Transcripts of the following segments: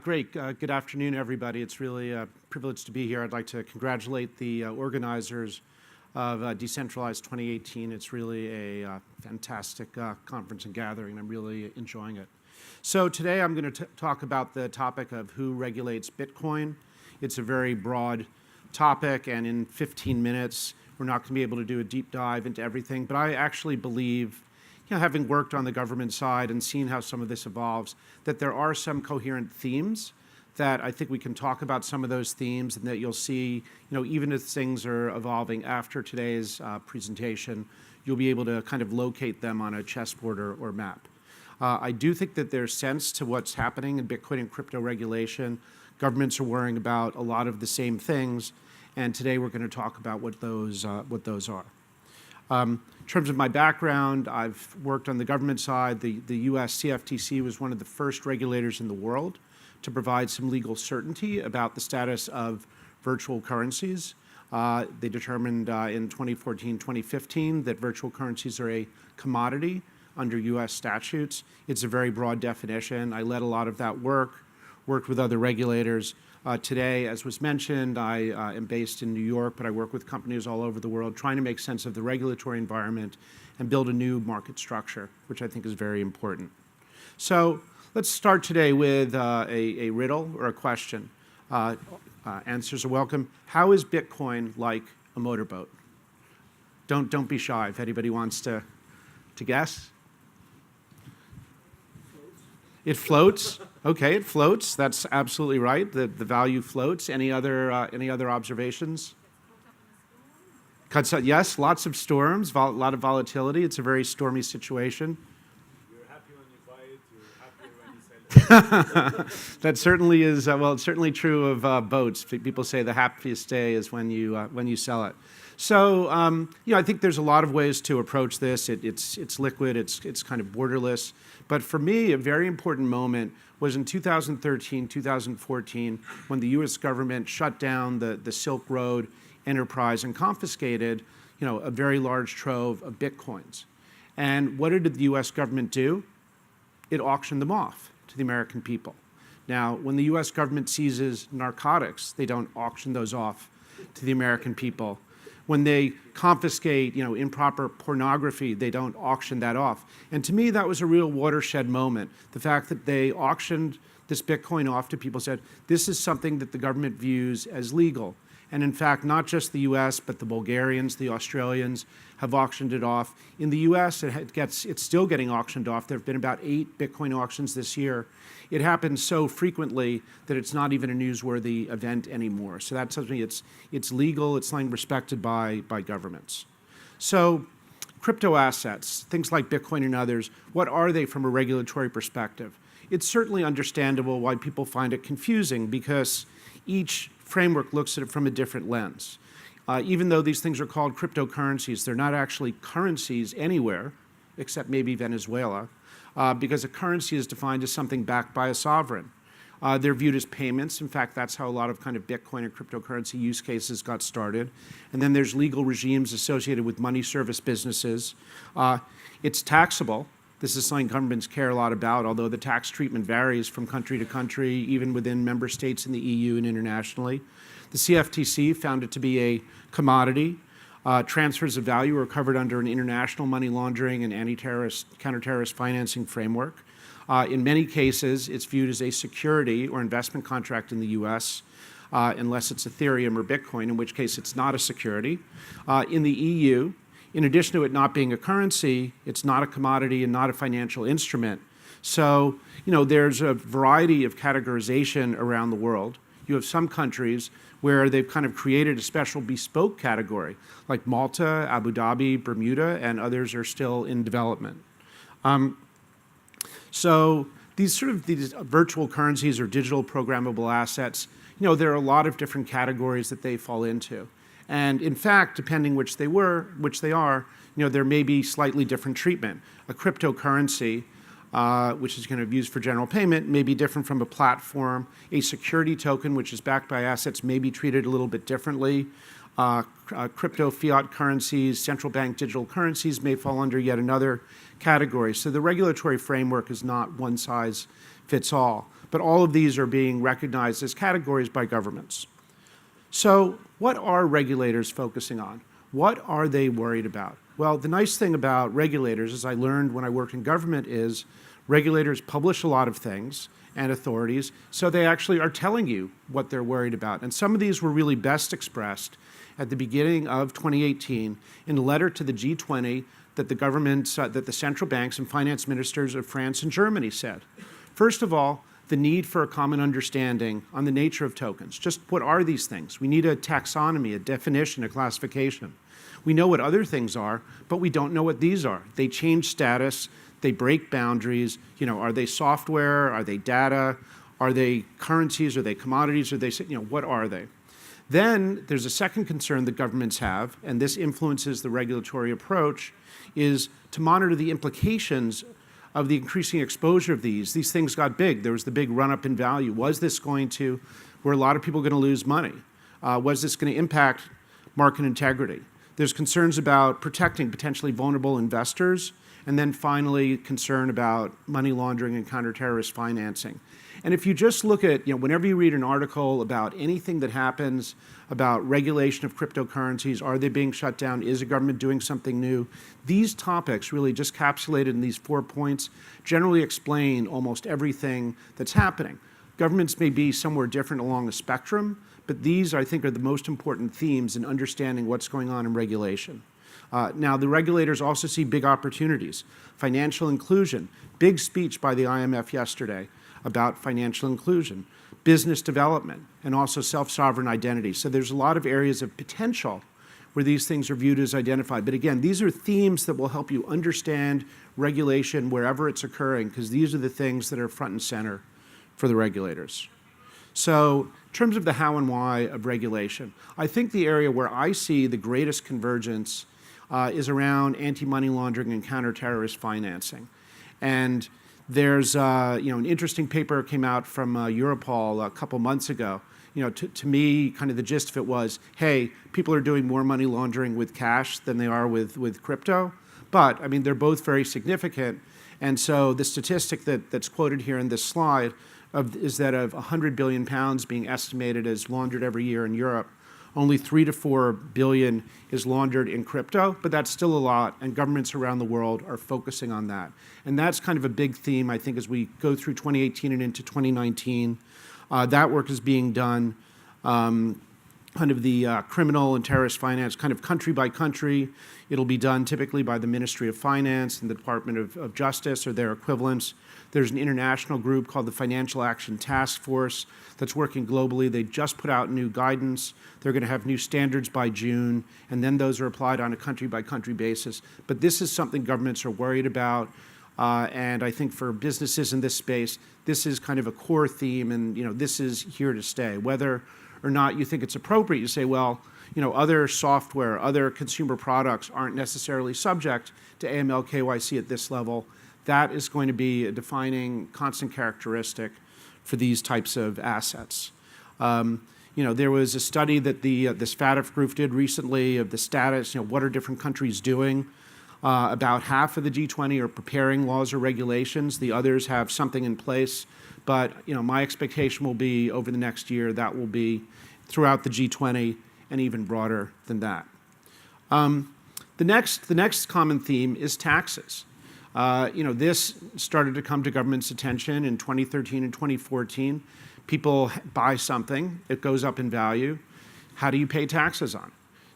Great. Good afternoon, everybody. It's really a privilege to be here. I'd like to congratulate the organizers of Decentralized 2018. It's really a fantastic conference and gathering. I'm really enjoying it. So today I'm going to talk about the topic of who regulates Bitcoin. It's a very broad topic, and in 15 minutes, we're not going to be able to do a deep dive into everything. But I actually believe, having worked on the government side and seen how some of this evolves, that there are some coherent themes that I think we can talk about some of those themes, and that you'll see, even as things are evolving after today's presentation, you'll be able to kind of locate them on a chessboard or map. I do think that there's sense to what's happening in Bitcoin and crypto regulation. Governments are worrying about a lot of the same things, and today we're going to talk about what those are. In terms of my background, I've worked on the government side. The US CFTC was one of the first regulators in the world to provide some legal certainty about the status of virtual currencies. They determined in 2014, 2015 that virtual currencies are a commodity under US statutes. It's a very broad definition. I led a lot of that work, worked with other regulators. Today, as was mentioned, I am based in New York, but I work with companies all over the world trying to make sense of the regulatory environment and build a new market structure, which I think is very important. So let's start today with a riddle or a question. Answers are welcome. How is Bitcoin like a motorboat? Don't be shy if anybody wants to guess. It floats. Okay, it floats. That's absolutely right. The value floats. Any other observations? Yes, lots of storms, a lot of volatility. It's a very stormy situation. You're happy when you buy it. You're happier when you sell it. That certainly is. Well, it's certainly true of boats. People say the happiest day is when you sell it. So, I think there's a lot of ways to approach this. It's liquid. It's kind of borderless. But for me, a very important moment was in 2013, 2014, when the U.S. government shut down the Silk Road enterprise and confiscated, a very large trove of Bitcoins. And what did the U.S. government do? It auctioned them off to the American people. Now, when the U.S. government seizes narcotics, they don't auction those off to the American people. When they confiscate, improper pornography, they don't auction that off. And to me, that was a real watershed moment. The fact that they auctioned this Bitcoin off to people said, this is something that the government views as legal. And in fact, not just the US, but the Bulgarians, the Australians have auctioned it off. In the US, it's still getting auctioned off. There have been about 8 Bitcoin auctions this year. It happens so frequently that it's not even a newsworthy event anymore. So that's something, it's legal, it's something respected by governments. So crypto assets, things like Bitcoin and others, what are they from a regulatory perspective? It's certainly understandable why people find it confusing, because each framework looks at it from a different lens. Even though these things are called cryptocurrencies, they're not actually currencies anywhere, except maybe Venezuela, because a currency is defined as something backed by a sovereign. They're viewed as payments. In fact, that's how a lot of kind of Bitcoin and cryptocurrency use cases got started. And then there's legal regimes associated with money service businesses. It's taxable. This is something governments care a lot about, although the tax treatment varies from country to country, even within member states in the EU and internationally. The CFTC found it to be a commodity. Transfers of value are covered under an international money laundering and counter-terrorist financing framework. In many cases, it's viewed as a security or investment contract in the US, unless it's Ethereum or Bitcoin, in which case it's not a security. In the EU, in addition to it not being a currency, it's not a commodity and not a financial instrument. So, there's a variety of categorization around the world. You have some countries where they've kind of created a special bespoke category, like Malta, Abu Dhabi, Bermuda, and others are still in development. So these virtual currencies or digital programmable assets, there are a lot of different categories that they fall into. And in fact, depending which they are, there may be slightly different treatment. A cryptocurrency, which is kind of used for general payment, may be different from a platform. A security token, which is backed by assets, may be treated a little bit differently. Crypto fiat currencies, central bank digital currencies may fall under yet another category. So the regulatory framework is not one size fits all. but all of these are being recognized as categories by governments. So what are regulators focusing on? What are they worried about? Well, the nice thing about regulators, as I learned when I worked in government, is regulators publish a lot of things and authorities, so they actually are telling you what they're worried about. And some of these were really best expressed at the beginning of 2018 in a letter to the G20 that the governments, that the central banks and finance ministers of France and Germany said. First of all, the need for a common understanding on the nature of tokens. Just what are these things? We need a taxonomy, a definition, a classification. We know what other things are, but we don't know what these are. They change status, they break boundaries. Are they software? Are they data? Are they currencies? Are they commodities? Are they, what are they? Then there's a second concern that governments have, and this influences the regulatory approach, is to monitor the implications of the increasing exposure of these. These things got big. There was the big run-up in value. Was this going to, were a lot of people going to lose money? Was this going to impact market integrity? There's concerns about protecting potentially vulnerable investors, and then finally concern about money laundering and counter-terrorist financing. And if you just look at, whenever you read an article about anything that happens about regulation of cryptocurrencies, are they being shut down, is the government doing something new, these topics really just capsulated in these 4 points generally explain almost everything that's happening. Governments may be somewhere different along the spectrum, but these, I think, are the most important themes in understanding what's going on in regulation. Now, the regulators also see big opportunities. Financial inclusion, big speech by the IMF yesterday about financial inclusion, business development, and also self-sovereign identity. So there's a lot of areas of potential where these things are viewed as identified. But again, these are themes that will help you understand regulation wherever it's occurring, because these are the things that are front and center for the regulators. So in terms of the how and why of regulation, I think the area where I see the greatest convergence is around anti-money laundering and counter-terrorist financing. And there's an interesting paper came out from Europol a couple months ago. To me, kind of the gist of it was, hey, people are doing more money laundering with cash than they are with crypto. But, I mean, they're both very significant. And so the statistic that's quoted here in this slide is that of 100 billion pounds being estimated as laundered every year in Europe, only 3 to 4 billion is laundered in crypto, but that's still a lot, and governments around the world are focusing on that. And that's kind of a big theme, I think, as we go through 2018 and into 2019. That work is being done, kind of the criminal and terrorist finance, kind of country by country. It'll be done typically by the Ministry of Finance and the Department of Justice or their equivalents. There's an international group called the Financial Action Task Force that's working globally. They just put out new guidance. They're going to have new standards by June, and then those are applied on a country-by-country basis. But this is something governments are worried about, and I think for businesses in this space, this is kind of a core theme, and this is here to stay. Whether or not you think it's appropriate, you say, well, other software, other consumer products aren't necessarily subject to AML KYC at this level. That is going to be a defining constant characteristic for these types of assets. There was a study that this FATF group did recently of the status, what are different countries doing. About half of the G20 are preparing laws or regulations. The others have something in place. But my expectation will be over the next year that will be throughout the G20 and even broader than that. The next common theme is taxes. This started to come to government's attention in 2013 and 2014. People buy something, it goes up in value. How do you pay taxes on it?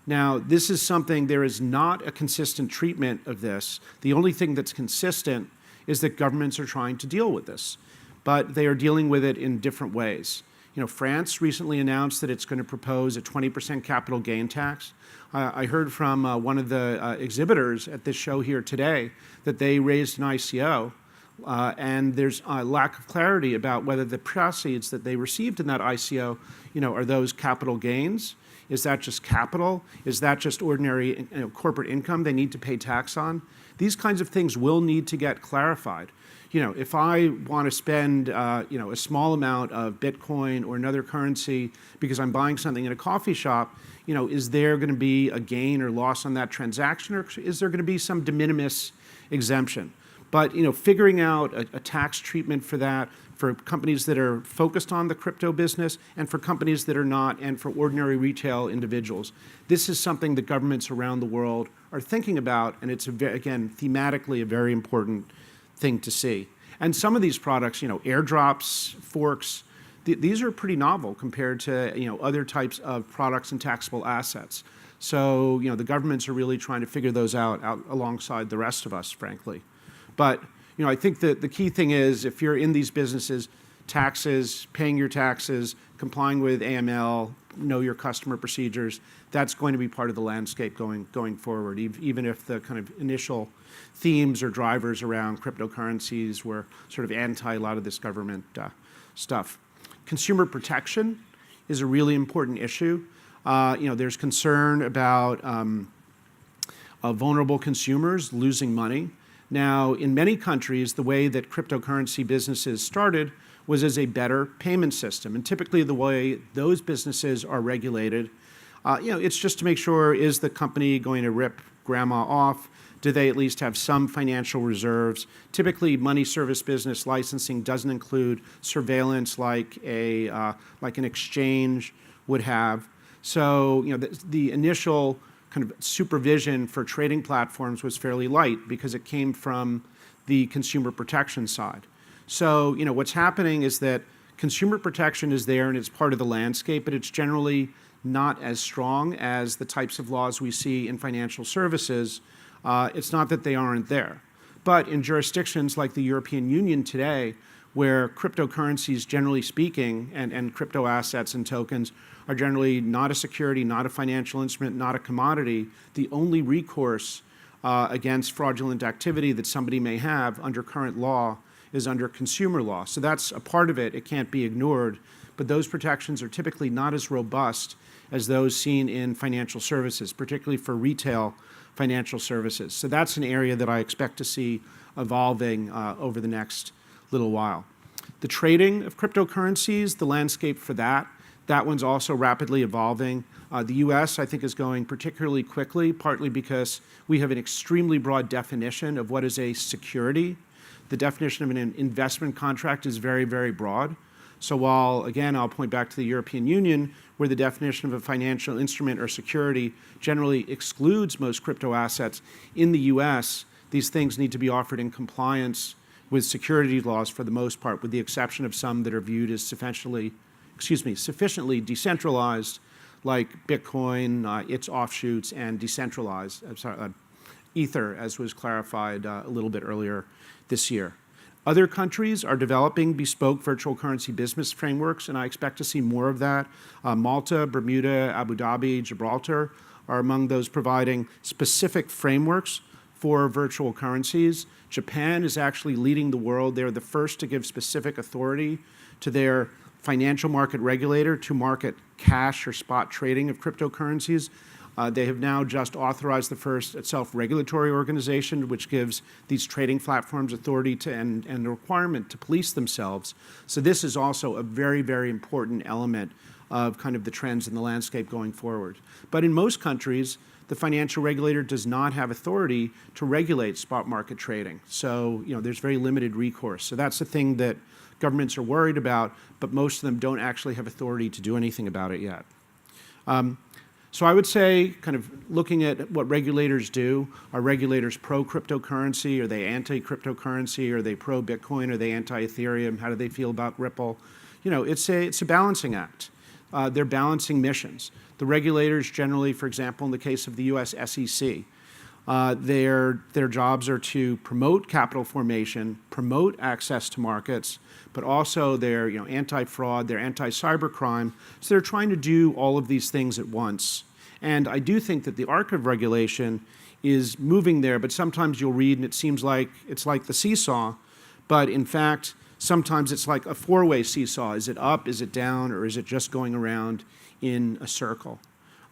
Now, this is something, there is not a consistent treatment of this. The only thing that's consistent is that governments are trying to deal with this, but they are dealing with it in different ways. France recently announced that it's going to propose a 20% capital gain tax. I heard from one of the exhibitors at this show here today that they raised an ICO, and there's a lack of clarity about whether the proceeds that they received in that ICO, are those capital gains? Is that just capital? Is that just ordinary corporate income they need to pay tax on? These kinds of things will need to get clarified. If I want to spend, a small amount of Bitcoin or another currency because I'm buying something in a coffee shop, is there going to be a gain or loss on that transaction, or is there going to be some de minimis exemption? But figuring out a tax treatment for that, for companies that are focused on the crypto business and for companies that are not, and for ordinary retail individuals. This is something that governments around the world are thinking about, and it's, again, thematically a very important thing to see. And some of these products, airdrops, forks, these are pretty novel compared to other types of products and taxable assets. So the governments are really trying to figure those out alongside the rest of us, frankly. But I think that the key thing is, if you're in these businesses, taxes, paying your taxes, complying with AML, know your customer procedures, that's going to be part of the landscape going forward, even if the kind of initial themes or drivers around cryptocurrencies were sort of anti a lot of this government stuff. Consumer protection is a really important issue. There's concern about vulnerable consumers losing money. Now, in many countries, the way that cryptocurrency businesses started was as a better payment system. And typically the way those businesses are regulated, it's just to make sure, is the company going to rip grandma off? Do they at least have some financial reserves? Typically, money service business licensing doesn't include surveillance like an exchange would have. So, the initial kind of supervision for trading platforms was fairly light because it came from the consumer protection side. So, what's happening is that consumer protection is there and it's part of the landscape, but it's generally not as strong as the types of laws we see in financial services. It's not that they aren't there. But in jurisdictions like the European Union today, where cryptocurrencies, generally speaking, and crypto assets and tokens are generally not a security, not a financial instrument, not a commodity, the only recourse against fraudulent activity that somebody may have under current law is under consumer law. So that's a part of it. It can't be ignored. But those protections are typically not as robust as those seen in financial services, particularly for retail financial services. So that's an area that I expect to see evolving over the next little while. The trading of cryptocurrencies, the landscape for that one's also rapidly evolving. The US, I think, is going particularly quickly, partly because we have an extremely broad definition of what is a security. The definition of an investment contract is very, very broad. So while, again, I'll point back to the European Union, where the definition of a financial instrument or security generally excludes most crypto assets, in the US, these things need to be offered in compliance with securities laws for the most part, with the exception of some that are viewed as sufficiently decentralized, like Bitcoin, its offshoots, and decentralized, Ether, as was clarified a little bit earlier this year. Other countries are developing bespoke virtual currency business frameworks, and I expect to see more of that. Malta, Bermuda, Abu Dhabi, Gibraltar are among those providing specific frameworks for virtual currencies. Japan is actually leading the world. They're the first to give specific authority to their financial market regulator to market cash or spot trading of cryptocurrencies. They have now just authorized the first self-regulatory organization, which gives these trading platforms authority to and the requirement to police themselves. So this is also a very, very important element of kind of the trends in the landscape going forward. But in most countries, the financial regulator does not have authority to regulate spot market trading. So there's very limited recourse. So that's the thing that governments are worried about, but most of them don't actually have authority to do anything about it yet. So I would say, kind of looking at what regulators do, are regulators pro-cryptocurrency? Are they anti-cryptocurrency? Are they pro-Bitcoin? Are they anti-Ethereum? How do they feel about Ripple? It's a balancing act. They're balancing missions. The regulators generally, for example, in the case of the US SEC, their jobs are to promote capital formation, promote access to markets, but also they're anti-fraud, they're anti-cybercrime. So they're trying to do all of these things at once. And I do think that the arc of regulation is moving there, but sometimes you'll read and it seems like it's like the seesaw, but in fact, sometimes it's like a four-way seesaw. Is it up, is it down, or is it just going around in a circle?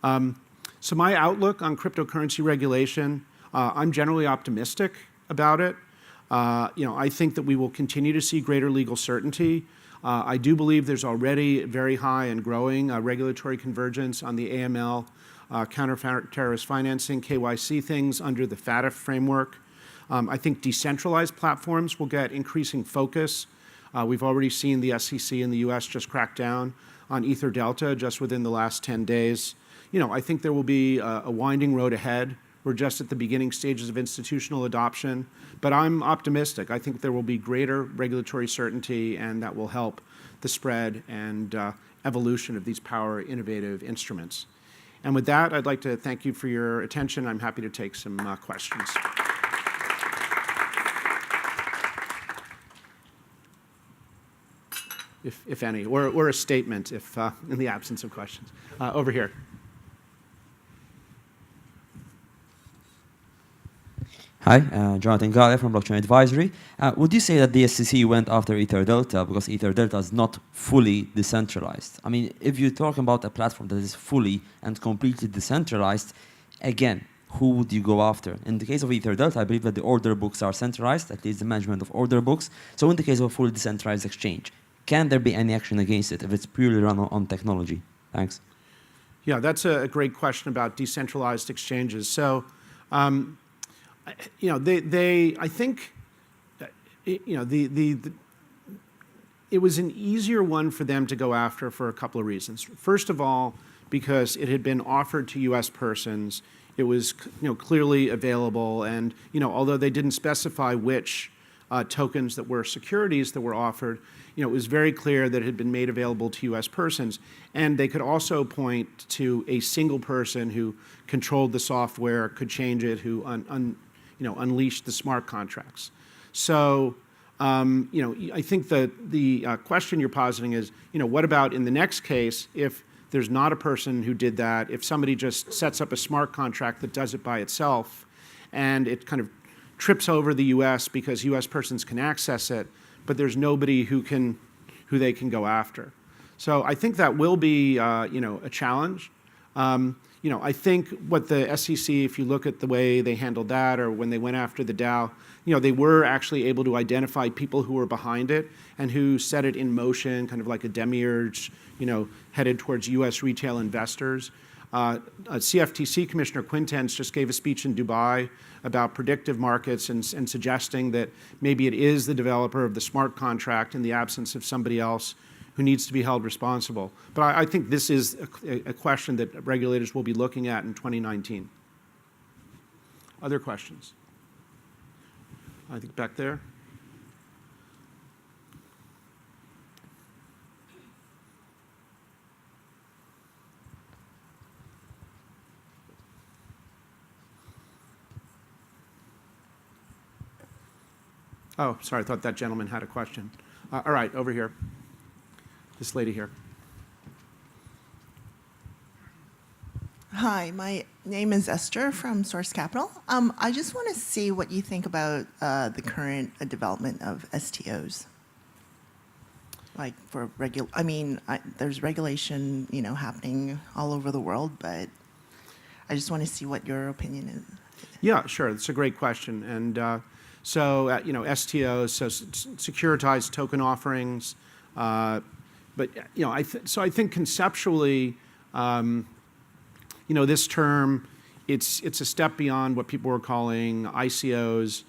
So my outlook on cryptocurrency regulation, I'm generally optimistic about it. I think that we will continue to see greater legal certainty. I do believe there's already very high and growing regulatory convergence on the AML, counter-terrorist financing, KYC things under the FATF framework. I think decentralized platforms will get increasing focus. We've already seen the SEC in the US just crack down on Ether Delta just within the last 10 days. I think there will be a winding road ahead. We're just at the beginning stages of institutional adoption, but I'm optimistic. I think there will be greater regulatory certainty, and that will help the spread and evolution of these power innovative instruments. And with that, I'd like to thank you for your attention. I'm happy to take some questions. If any, or a statement if in the absence of questions. Over here. Hi, Jonathan Gale from Blockchain Advisory. Would you say that the SEC went after Ether Delta because Ether Delta is not fully decentralized? I mean, if you're talking about a platform that is fully and completely decentralized, again, who would you go after? In the case of Ether Delta, I believe that the order books are centralized, at least the management of order books. So in the case of a fully decentralized exchange, can there be any action against it if it's purely run on technology? Thanks. Yeah, that's a great question about decentralized exchanges. So, I think, it was an easier one for them to go after for a couple of reasons. First of all, because it had been offered to U.S. persons, it was clearly available, and although they didn't specify which tokens that were securities that were offered, it was very clear that it had been made available to U.S. persons, and they could also point to a single person who controlled the software, could change it, who unleashed the smart contracts. So, I think that the question you're positing is, what about in the next case if there's not a person who did that, if somebody just sets up a smart contract that does it by itself, and it kind of trips over the U.S. because U.S. persons can access it, but there's nobody who they can go after. So I think that will be, a challenge. I think what the SEC, if you look at the way they handled that, or when they went after the DAO, they were actually able to identify people who were behind it and who set it in motion, kind of like a demiurge, headed towards U.S. retail investors. CFTC Commissioner Quintenz just gave a speech in Dubai about predictive markets and suggesting that maybe it is the developer of the smart contract in the absence of somebody else who needs to be held responsible. But I think this is a question that regulators will be looking at in 2019. Other questions? I think back there. Oh, sorry, I thought that gentleman had a question. All right, over here. This lady here. Hi, my name is Esther from Source Capital. I just want to see what you think about the current development of STOs. Like for there's regulation, happening all over the world, but I just want to see what your opinion is. Yeah, sure. That's a great question. And STOs, so securitized token offerings. But I think conceptually, this term, it's a step beyond what people were calling ICOs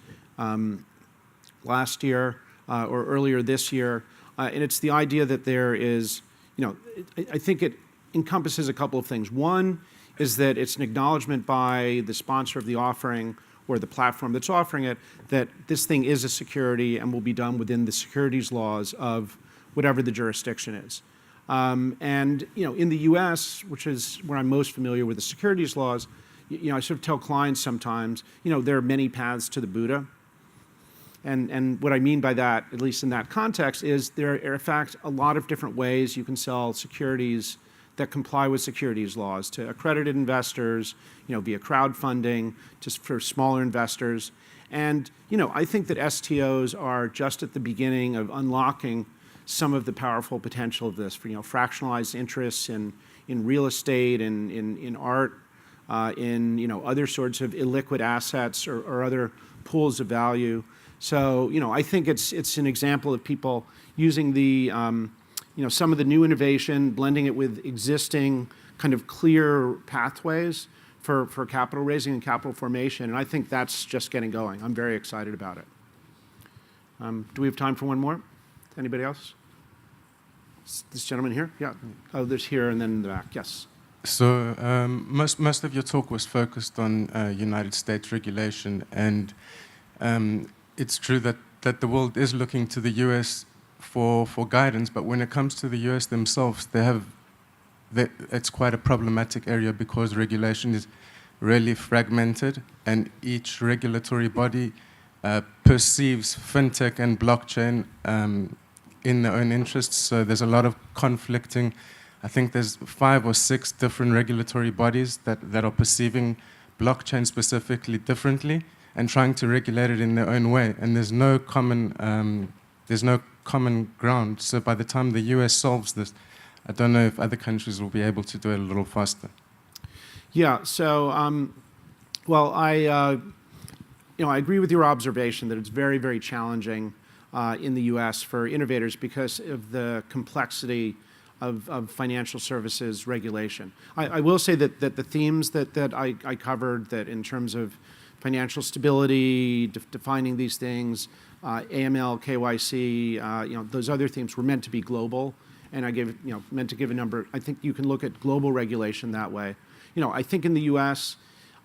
last year or earlier this year, and it's the idea that there is, I think it encompasses a couple of things. One is that it's an acknowledgement by the sponsor of the offering or the platform that's offering it that this thing is a security and will be done within the securities laws of whatever the jurisdiction is. And in the U.S., which is where I'm most familiar with the securities laws, I sort of tell clients sometimes, there are many paths to the Buddha. And what I mean by that, at least in that context, is there are in fact a lot of different ways you can sell securities that comply with securities laws to accredited investors, via crowdfunding, just for smaller investors. And I think that STOs are just at the beginning of unlocking some of the powerful potential of this for fractionalized interests in real estate and in art, in other sorts of illiquid assets or other pools of value. So I think it's an example of people using the some of the new innovation, blending it with existing kind of clear pathways for capital raising and capital formation, and I think that's just getting going. I'm very excited about it. Do we have time for one more? Anybody else? This gentleman here? Yeah. Oh, there's here and then in the back. Yes. So most of your talk was focused on United States regulation, and it's true that the world is looking to the US for guidance, but when it comes to the US themselves, it's quite a problematic area because regulation is really fragmented, and each regulatory body perceives fintech and blockchain in their own interests. So there's a lot of conflicting. I think there's 5 or 6 different regulatory bodies that are perceiving blockchain specifically differently and trying to regulate it in their own way. And there's no common ground. So by the time the US solves this, I don't know if other countries will be able to do it a little faster. Yeah. So, well, I agree with your observation that it's very, very challenging in the U.S. for innovators because of the complexity of financial services regulation. I will say that the themes that I covered, that in terms of financial stability, defining these things, AML, KYC, those other themes were meant to be global, and I gave, meant to give a number. I think you can look at global regulation that way. I think in the U.S.,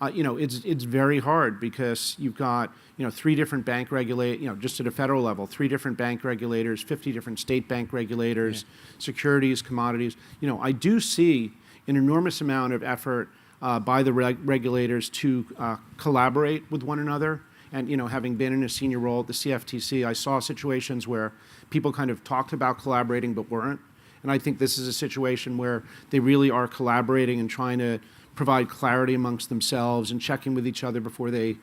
it's very hard because you've got 3 different bank just at a federal level, 3 different bank regulators, 50 different state bank regulators, securities, commodities. I do see an enormous amount of effort by the regulators to collaborate with one another. And having been in a senior role at the CFTC, I saw situations where people kind of talked about collaborating but weren't. And I think this is a situation where they really are collaborating and trying to provide clarity amongst themselves and checking with each other before they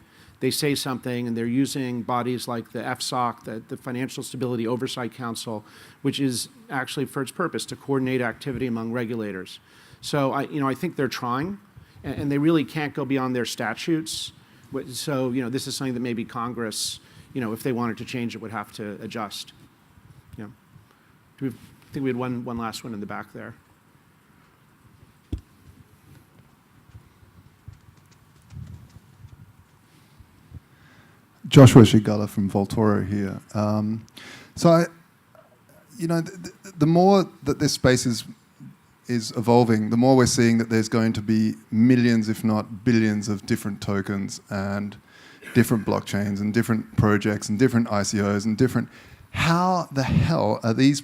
say something, and they're using bodies like the FSOC, the Financial Stability Oversight Council, which is actually for its purpose to coordinate activity among regulators. So I think they're trying, and they really can't go beyond their statutes. So this is something that maybe Congress, if they wanted to change it, would have to adjust. I think we had one last one in the back there. Joshua Shigala from Voltoro here. The more that this space is evolving, the more we're seeing that there's going to be millions, if not billions, of different tokens and different blockchains and different projects and different ICOs and different. How the hell are these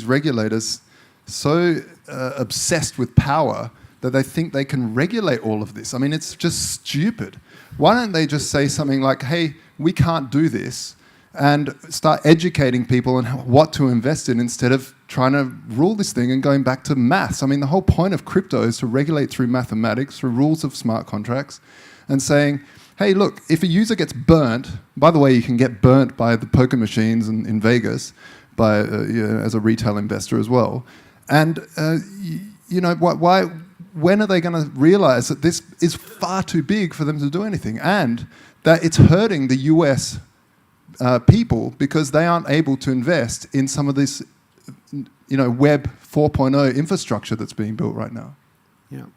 regulators so obsessed with power that they think they can regulate all of this? I mean, it's just stupid. Why don't they just say something like, hey, we can't do this, and start educating people on what to invest in instead of trying to rule this thing and going back to maths? I mean, the whole point of crypto is to regulate through mathematics, through rules of smart contracts, and saying, hey, look, if a user gets burnt, by the way, you can get burnt by the poker machines in Vegas as a retail investor as well. And, why? When are they going to realize that this is far too big for them to do anything, and that it's hurting the US people because they aren't able to invest in some of this, Web 4.0 infrastructure that's being built right now? Yeah.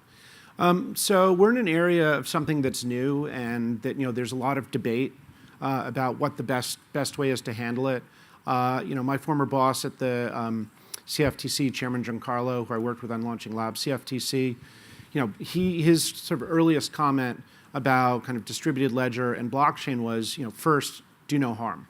So we're in an area of something that's new, and that there's a lot of debate about what the best way is to handle it. My former boss at the CFTC, Chairman Giancarlo, who I worked with on launching Lab CFTC, his sort of earliest comment about kind of distributed ledger and blockchain was, first, do no harm.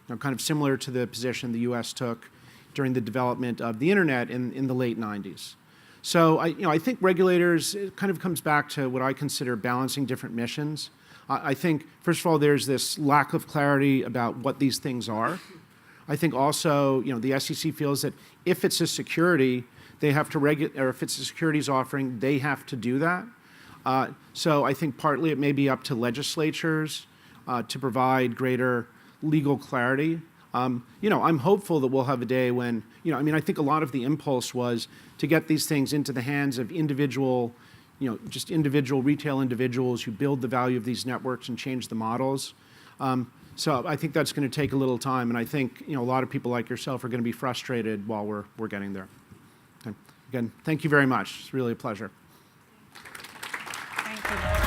Kind of similar to the position the U.S. took during the development of the internet in the late 90s. So I think regulators, it kind of comes back to what I consider balancing different missions. I think, first of all, there's this lack of clarity about what these things are. I think also, the SEC feels that if it's a security, they have to regulate, or if it's a securities offering, they have to do that. So I think partly it may be up to legislatures to provide greater legal clarity. I'm hopeful that we'll have a day when, I think a lot of the impulse was to get these things into the hands of individual, just individual retail individuals who build the value of these networks and change the models. So I think that's going to take a little time, and I think a lot of people like yourself are going to be frustrated while we're getting there. Okay. Again, thank you very much. It's really a pleasure. for